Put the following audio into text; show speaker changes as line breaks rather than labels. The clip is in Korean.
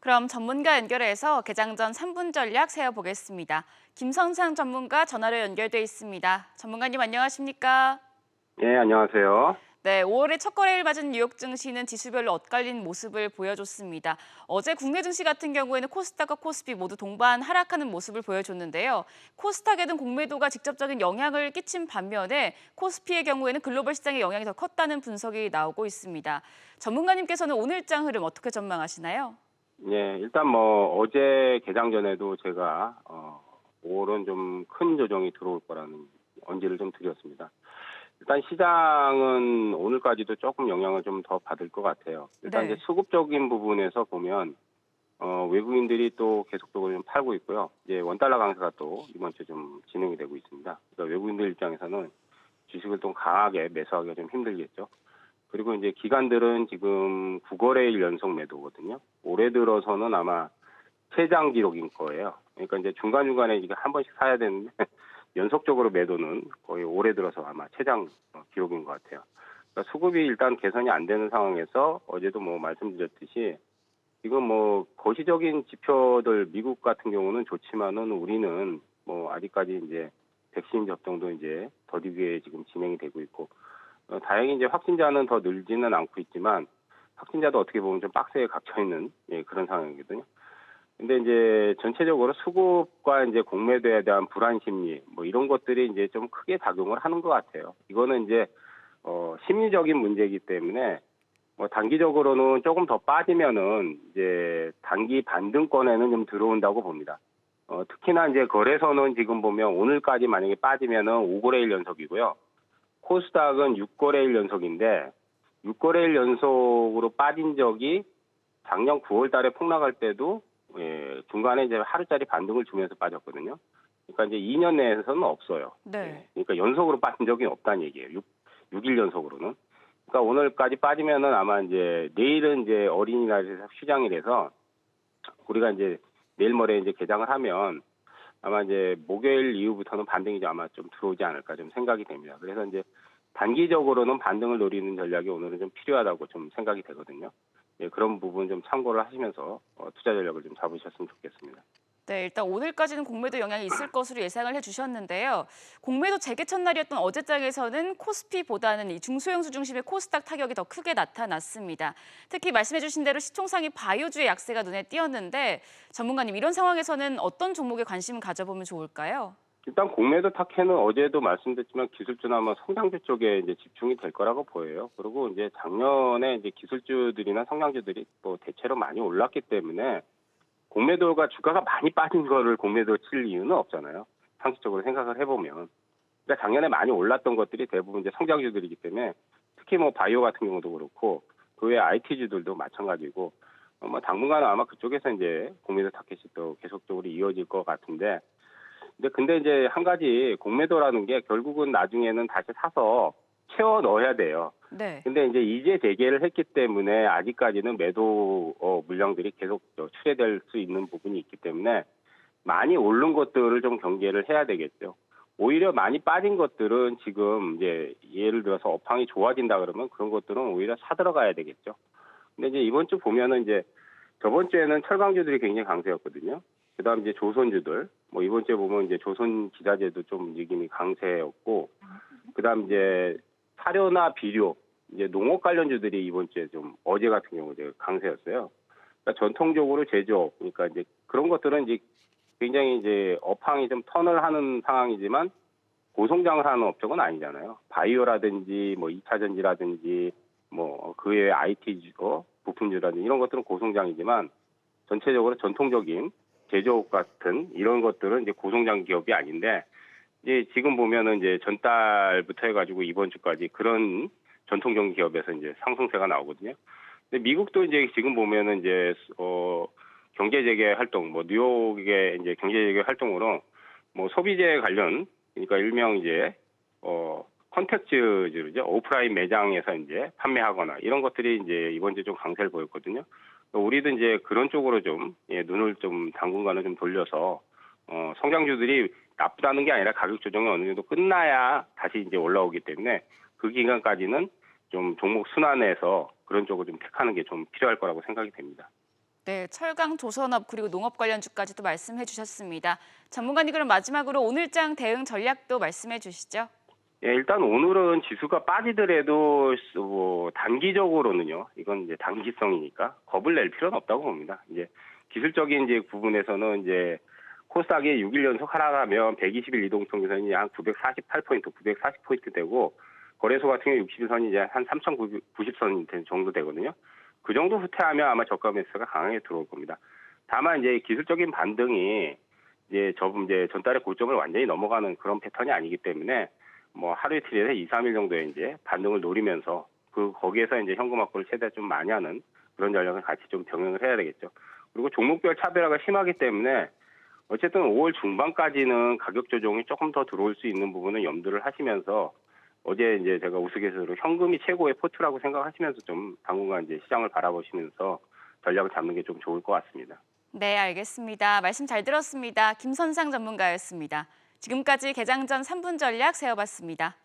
그럼 전문가 연결해서 개장 전 3분 전략 세워보겠습니다. 김성상 전문가 전화로 연결돼 있습니다. 전문가님 안녕하십니까?
예, 안녕하세요.
네, 5월에 첫 거래일 맞은 뉴욕 증시는 지수별로 엇갈린 모습을 보여줬습니다. 어제 국내 증시 같은 경우에는 코스닥과 코스피 모두 동반 하락하는 모습을 보여줬는데요. 코스닥에 든 공매도가 직접적인 영향을 끼친 반면에 코스피의 경우에는 글로벌 시장의 영향이 더 컸다는 분석이 나오고 있습니다. 전문가님께서는 오늘장 흐름 어떻게 전망하시나요?
예, 일단 뭐 어제 개장 전에도 제가 5월은 좀 큰 조정이 들어올 거라는 언지를 좀 드렸습니다. 일단 시장은 오늘까지도 조금 영향을 좀 더 받을 것 같아요. 일단 이제
네.
수급적인 부분에서 보면 외국인들이 또 계속적으로 좀 팔고 있고요. 이제 원달러 강세가 또 이번 주 좀 진행이 되고 있습니다. 그러니까 외국인들 입장에서는 주식을 좀 강하게 매수하기가 좀 힘들겠죠. 그리고 이제 기관들은 지금 9거래일 연속 매도거든요. 올해 들어서는 아마 최장 기록인 거예요. 그러니까 이제 중간중간에 이게 한 번씩 사야 되는데 연속적으로 매도는 거의 올해 들어서 아마 최장 기록인 것 같아요. 그러니까 수급이 일단 개선이 안 되는 상황에서 어제도 뭐 말씀드렸듯이 지금 뭐 거시적인 지표들 미국 같은 경우는 좋지만은 우리는 뭐 아직까지 이제 백신 접종도 이제 더디게 지금 진행이 되고 있고 다행히 이제 확진자는 더 늘지는 않고 있지만 확진자도 어떻게 보면 좀 박스에 갇혀 있는 그런 상황이거든요. 근데 이제 전체적으로 수급과 이제 공매도에 대한 불안 심리 뭐 이런 것들이 이제 좀 크게 작용을 하는 것 같아요. 이거는 이제 심리적인 문제이기 때문에 뭐 단기적으로는 조금 더 빠지면은 이제 단기 반등권에는 좀 들어온다고 봅니다. 특히나 이제 거래소는 지금 보면 오늘까지 만약에 빠지면은 5거래일 연속이고요. 코스닥은 6거래일 연속인데 6거래일 연속으로 빠진 적이 작년 9월 달에 폭락할 때도 중간에 이제 하루짜리 반등을 주면서 빠졌거든요. 그러니까 이제 2년 내에서는 없어요.
네.
그러니까 연속으로 빠진 적이 없다는 얘기예요. 6일 연속으로는. 그러니까 오늘까지 빠지면은 아마 이제 내일은 이제 어린이날에서 휴장이라서 우리가 이제 내일 모레 이제 개장을 하면 아마 이제 목요일 이후부터는 반등이 아마 좀 들어오지 않을까 좀 생각이 됩니다. 그래서 이제 단기적으로는 반등을 노리는 전략이 오늘은 좀 필요하다고 좀 생각이 되거든요. 예, 그런 부분 좀 참고를 하시면서 투자 전략을 좀 잡으셨으면 좋겠습니다.
네, 일단 오늘까지는 공매도 영향이 있을 것으로 예상을 해주셨는데요. 공매도 재개 첫날이었던 어제장에서는 코스피보다는 이 중소형주 중심의 코스닥 타격이 더 크게 나타났습니다. 특히 말씀해주신 대로 시총상위 바이오주의 약세가 눈에 띄었는데 전문가님 이런 상황에서는 어떤 종목에 관심을 가져보면 좋을까요?
일단 공매도 탁해는 어제도 말씀드렸지만 기술주나 뭐 성장주 쪽에 이제 집중이 될 거라고 보여요. 그리고 이제 작년에 이제 기술주들이나 성장주들이 뭐 대체로 많이 올랐기 때문에 공매도가 주가가 많이 빠진 거를 공매도 칠 이유는 없잖아요. 상식적으로 생각을 해보면. 그러니까 작년에 많이 올랐던 것들이 대부분 이제 성장주들이기 때문에 특히 뭐 바이오 같은 경우도 그렇고 그 외에 IT주들도 마찬가지고 뭐 당분간은 아마 그쪽에서 이제 공매도 타켓이 또 계속적으로 이어질 것 같은데 근데 이제 한 가지 공매도라는 게 결국은 나중에는 다시 사서 채워 넣어야 돼요.
네.
근데 이제 재개를 했기 때문에 아직까지는 매도 물량들이 계속 출회될 수 있는 부분이 있기 때문에 많이 오른 것들을 좀 경계를 해야 되겠죠. 오히려 많이 빠진 것들은 지금 이제 예를 들어서 업황이 좋아진다 그러면 그런 것들은 오히려 사 들어가야 되겠죠. 근데 이제 이번 주 보면은 이제 저번 주에는 철강주들이 굉장히 강세였거든요. 그다음 이제 조선주들 뭐 이번 주에 보면 이제 조선 기자재도 좀 움직임이 강세였고 그다음 이제 사료나 비료 이제 농업 관련주들이 이번 주에 좀 어제 같은 경우 이제 강세였어요. 그러니까 전통적으로 제조업 그러니까 이제 그런 것들은 이제 굉장히 이제 업황이 좀 턴을 하는 상황이지만 고성장을 하는 업종은 아니잖아요. 바이오라든지 뭐 2차 전지라든지 뭐 그 외에 IT 부품주라든지 이런 것들은 고성장이지만 전체적으로 전통적인 제조업 같은 이런 것들은 이제 고성장 기업이 아닌데 이제 지금 보면은 이제 전달부터 해가지고 이번 주까지 그런 전통적 기업에서 이제 상승세가 나오거든요. 근데 미국도 이제 지금 보면은 이제 경제 재개 활동, 뭐 뉴욕의 이제 경제 재개 활동으로 뭐 소비재 관련 그러니까 일명 이제 컨택트주죠 오프라인 매장에서 이제 판매하거나 이런 것들이 이제 이번 주 좀 강세를 보였거든요. 우리도 이제 그런 쪽으로 좀 눈을 좀 당분간은 좀 돌려서 성장주들이 나쁘다는 게 아니라 가격 조정이 어느 정도 끝나야 다시 이제 올라오기 때문에 그 기간까지는 좀 종목 순환해서 그런 쪽을 좀 택하는 게 좀 필요할 거라고 생각이 됩니다.
네, 철강, 조선업 그리고 농업 관련주까지도 말씀해 주셨습니다. 전문가님 그럼 마지막으로 오늘장 대응 전략도 말씀해 주시죠.
예, 일단 오늘은 지수가 빠지더라도 단기적으로는요. 이건 이제 단기성이니까 겁을 낼 필요는 없다고 봅니다. 이제 기술적인 이제 부분에서는 이제 코스닥이 6일 연속 하락하면 120일 이동평균선이 한 948포인트, 940포인트 되고 거래소 같은 경우 60일 선이 이제 한 3,090선 정도 되거든요. 그 정도 후퇴하면 아마 저가 매수가 강하게 들어올 겁니다. 다만 이제 기술적인 반등이 이제 전달의 고점을 완전히 넘어가는 그런 패턴이 아니기 때문에 뭐 하루 이틀에서 2, 3일 정도의 이제 반등을 노리면서 거기에서 이제 현금 확보를 최대한 좀 많이 하는 그런 전략을 같이 좀 병행을 해야 되겠죠. 그리고 종목별 차별화가 심하기 때문에 어쨌든 5월 중반까지는 가격 조정이 조금 더 들어올 수 있는 부분은 염두를 하시면서 어제 이제 제가 우스갯소리로 현금이 최고의 포트라고 생각하시면서 좀 당분간 이제 시장을 바라보시면서 전략을 잡는 게 좀 좋을 것 같습니다.
네, 알겠습니다. 말씀 잘 들었습니다. 김선상 전문가였습니다. 지금까지 개장 전 3분 전략 세워봤습니다.